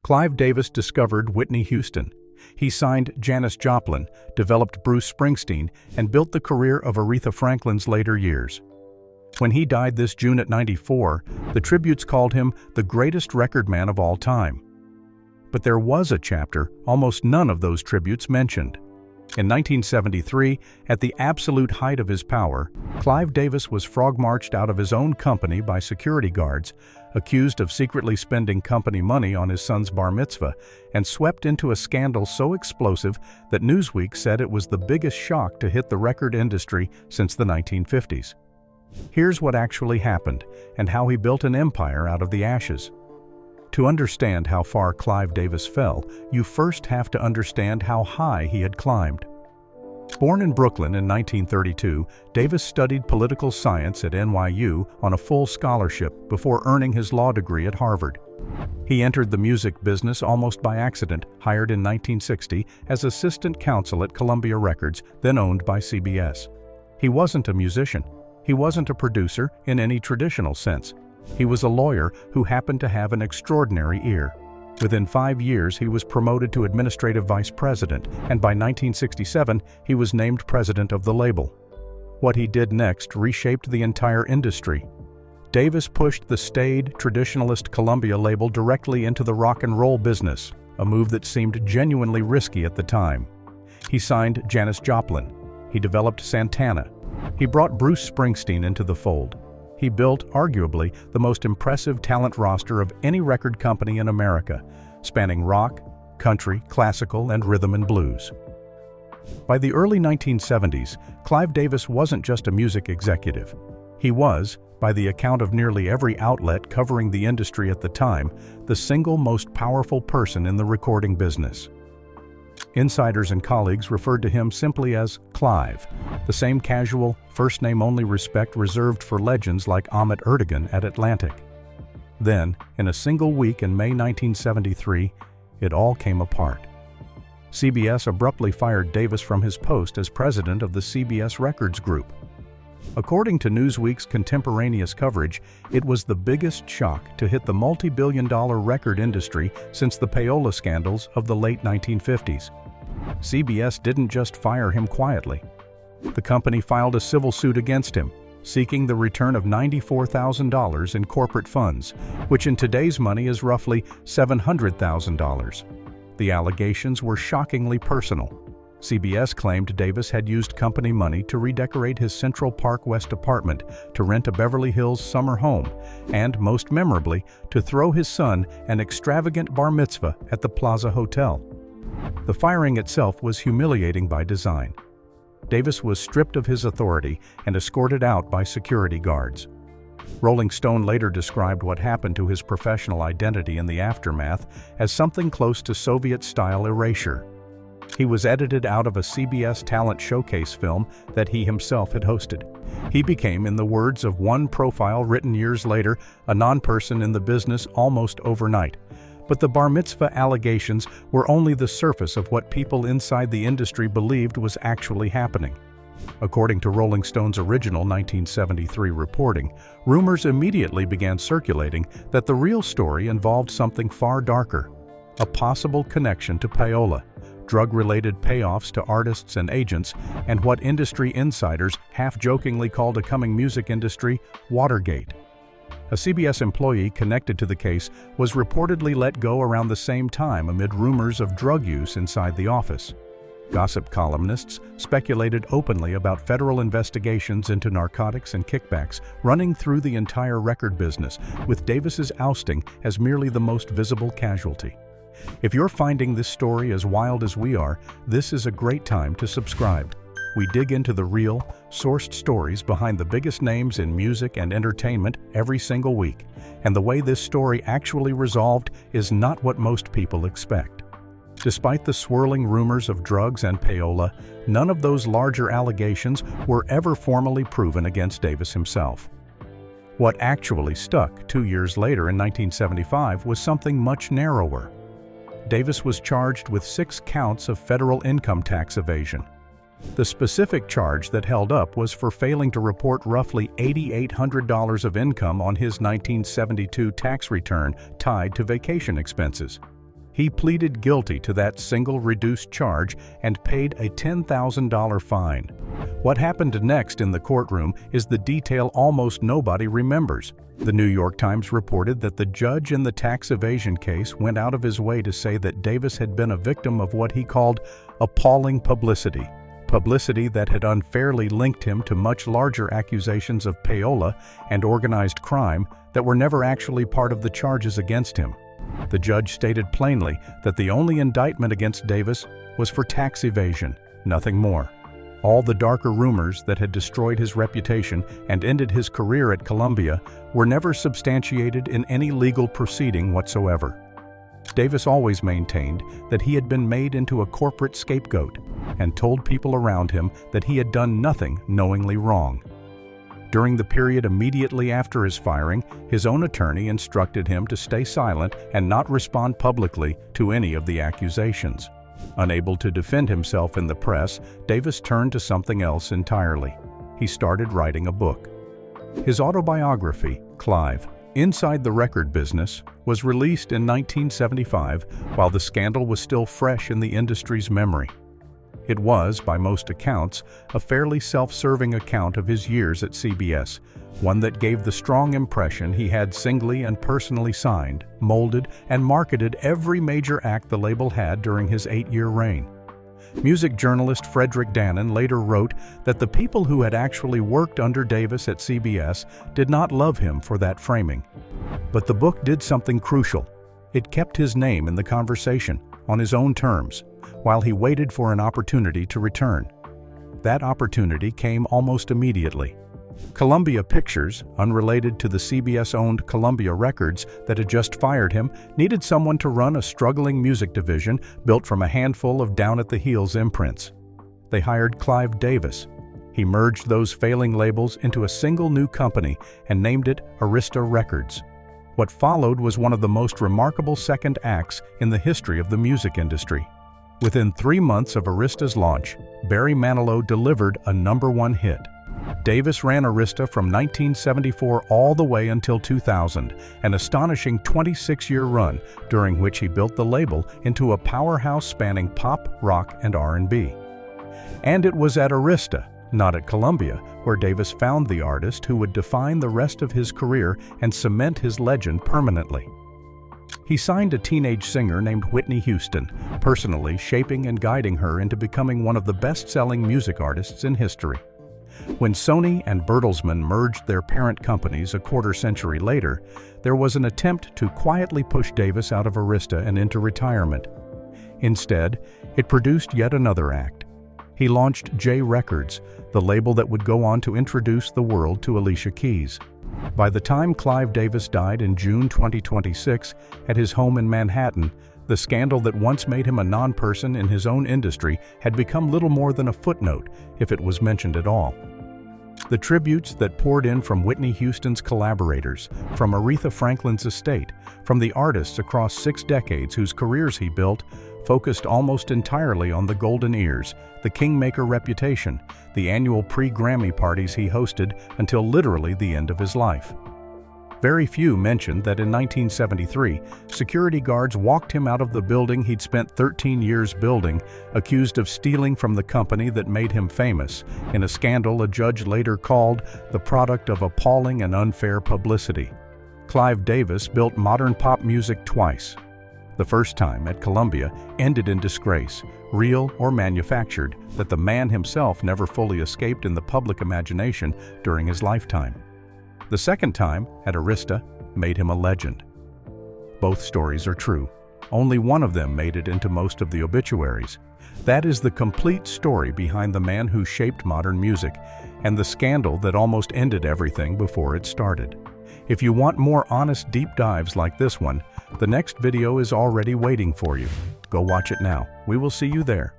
Clive Davis discovered Whitney Houston. He signed Janis Joplin, developed Bruce Springsteen, and built the career of Aretha Franklin's later years. When he died this June at 94, the tributes called him the greatest record man of all time. But there was a chapter almost none of those tributes mentioned. In 1973, at the absolute height of his power, Clive Davis was frog-marched out of his own company by security guards, accused of secretly spending company money on his son's bar mitzvah, and swept into a scandal so explosive that Newsweek said it was the biggest shock to hit the record industry since the 1950s. Here's what actually happened, and how he built an empire out of the ashes. To understand how far Clive Davis fell, you first have to understand how high he had climbed. Born in Brooklyn in 1932, Davis studied political science at NYU on a full scholarship before earning his law degree at Harvard. He entered the music business almost by accident, hired in 1960 as assistant counsel at Columbia Records, then owned by CBS. He wasn't a musician. He wasn't a producer in any traditional sense. He was a lawyer who happened to have an extraordinary ear. Within 5 years, he was promoted to administrative vice president, and by 1967, he was named president of the label. What he did next reshaped the entire industry. Davis pushed the staid, traditionalist Columbia label directly into the rock and roll business, a move that seemed genuinely risky at the time. He signed Janis Joplin. He developed Santana. He brought Bruce Springsteen into the fold. He built, arguably, the most impressive talent roster of any record company in America, spanning rock, country, classical, and rhythm and blues. By the early 1970s, Clive Davis wasn't just a music executive. He was, by the account of nearly every outlet covering the industry at the time, the single most powerful person in the recording business. Insiders and colleagues referred to him simply as Clive, the same casual, first-name-only respect reserved for legends like Ahmet Ertegun at Atlantic. Then, in a single week in May 1973, it all came apart. CBS abruptly fired Davis from his post as president of the CBS Records Group. According to Newsweek's contemporaneous coverage, it was the biggest shock to hit the multi-billion-dollar record industry since the payola scandals of the late 1950s. CBS didn't just fire him quietly. The company filed a civil suit against him, seeking the return of $94,000 in corporate funds, which in today's money is roughly $700,000. The allegations were shockingly personal. CBS claimed Davis had used company money to redecorate his Central Park West apartment, to rent a Beverly Hills summer home, and, most memorably, to throw his son an extravagant bar mitzvah at the Plaza Hotel. The firing itself was humiliating by design. Davis was stripped of his authority and escorted out by security guards. Rolling Stone later described what happened to his professional identity in the aftermath as something close to Soviet-style erasure. He was edited out of a CBS talent showcase film that he himself had hosted. He became, in the words of one profile written years later, a non-person in the business almost overnight. But the bar mitzvah allegations were only the surface of what people inside the industry believed was actually happening. According to Rolling Stone's original 1973 reporting, rumors immediately began circulating that the real story involved something far darker: a possible connection to payola, drug-related payoffs to artists and agents, and what industry insiders half-jokingly called a coming music industry Watergate. A CBS employee connected to the case was reportedly let go around the same time amid rumors of drug use inside the office. Gossip columnists speculated openly about federal investigations into narcotics and kickbacks running through the entire record business, with Davis's ousting as merely the most visible casualty. If you're finding this story as wild as we are, this is a great time to subscribe. We dig into the real, sourced stories behind the biggest names in music and entertainment every single week, and the way this story actually resolved is not what most people expect. Despite the swirling rumors of drugs and payola, none of those larger allegations were ever formally proven against Davis himself. What actually stuck 2 years later in 1975 was something much narrower. Davis was charged with 6 counts of federal income tax evasion. The specific charge that held up was for failing to report roughly $8,800 of income on his 1972 tax return tied to vacation expenses. He pleaded guilty to that single reduced charge and paid a $10,000 fine. What happened next in the courtroom is the detail almost nobody remembers. The New York Times reported that the judge in the tax evasion case went out of his way to say that Davis had been a victim of what he called appalling publicity. Publicity that had unfairly linked him to much larger accusations of payola and organized crime that were never actually part of the charges against him. The judge stated plainly that the only indictment against Davis was for tax evasion, nothing more. All the darker rumors that had destroyed his reputation and ended his career at Columbia were never substantiated in any legal proceeding whatsoever. Davis always maintained that he had been made into a corporate scapegoat and told people around him that he had done nothing knowingly wrong. During the period immediately after his firing, his own attorney instructed him to stay silent and not respond publicly to any of the accusations. Unable to defend himself in the press, Davis turned to something else entirely. He started writing a book. His autobiography, Clive, Inside the Record Business, was released in 1975 while the scandal was still fresh in the industry's memory. It was, by most accounts, a fairly self-serving account of his years at CBS, one that gave the strong impression he had singly and personally signed, molded, and marketed every major act the label had during his 8-year reign. Music journalist Frederick Dannon later wrote that the people who had actually worked under Davis at CBS did not love him for that framing. But the book did something crucial. It kept his name in the conversation, on his own terms, while he waited for an opportunity to return. That opportunity came almost immediately. Columbia Pictures, unrelated to the CBS-owned Columbia Records that had just fired him, needed someone to run a struggling music division built from a handful of down-at-the-heels imprints. They hired Clive Davis. He merged those failing labels into a single new company and named it Arista Records. What followed was one of the most remarkable second acts in the history of the music industry. Within 3 months of Arista's launch, Barry Manilow delivered a #1 hit. Davis ran Arista from 1974 all the way until 2000, an astonishing 26-year run during which he built the label into a powerhouse spanning pop, rock, and R&B. And it was at Arista, not at Columbia, where Davis found the artist who would define the rest of his career and cement his legend permanently. He signed a teenage singer named Whitney Houston, personally shaping and guiding her into becoming one of the best-selling music artists in history. When Sony and Bertelsmann merged their parent companies a quarter-century later, there was an attempt to quietly push Davis out of Arista and into retirement. Instead, it produced yet another act. He launched J Records, the label that would go on to introduce the world to Alicia Keys. By the time Clive Davis died in June 2026 at his home in Manhattan, the scandal that once made him a non-person in his own industry had become little more than a footnote, if it was mentioned at all. The tributes that poured in from Whitney Houston's collaborators, from Aretha Franklin's estate, from the artists across 6 decades whose careers he built, focused almost entirely on the golden ears, the kingmaker reputation, the annual pre-Grammy parties he hosted until literally the end of his life. Very few mentioned that in 1973, security guards walked him out of the building he'd spent 13 years building, accused of stealing from the company that made him famous, in a scandal a judge later called the product of appalling and unfair publicity. Clive Davis built modern pop music twice. The first time, at Columbia, ended in disgrace, real or manufactured, that the man himself never fully escaped in the public imagination during his lifetime. The second time, at Arista, made him a legend. Both stories are true. Only one of them made it into most of the obituaries. That is the complete story behind the man who shaped modern music, and the scandal that almost ended everything before it started. If you want more honest deep dives like this one, the next video is already waiting for you. Go watch it now. We will see you there.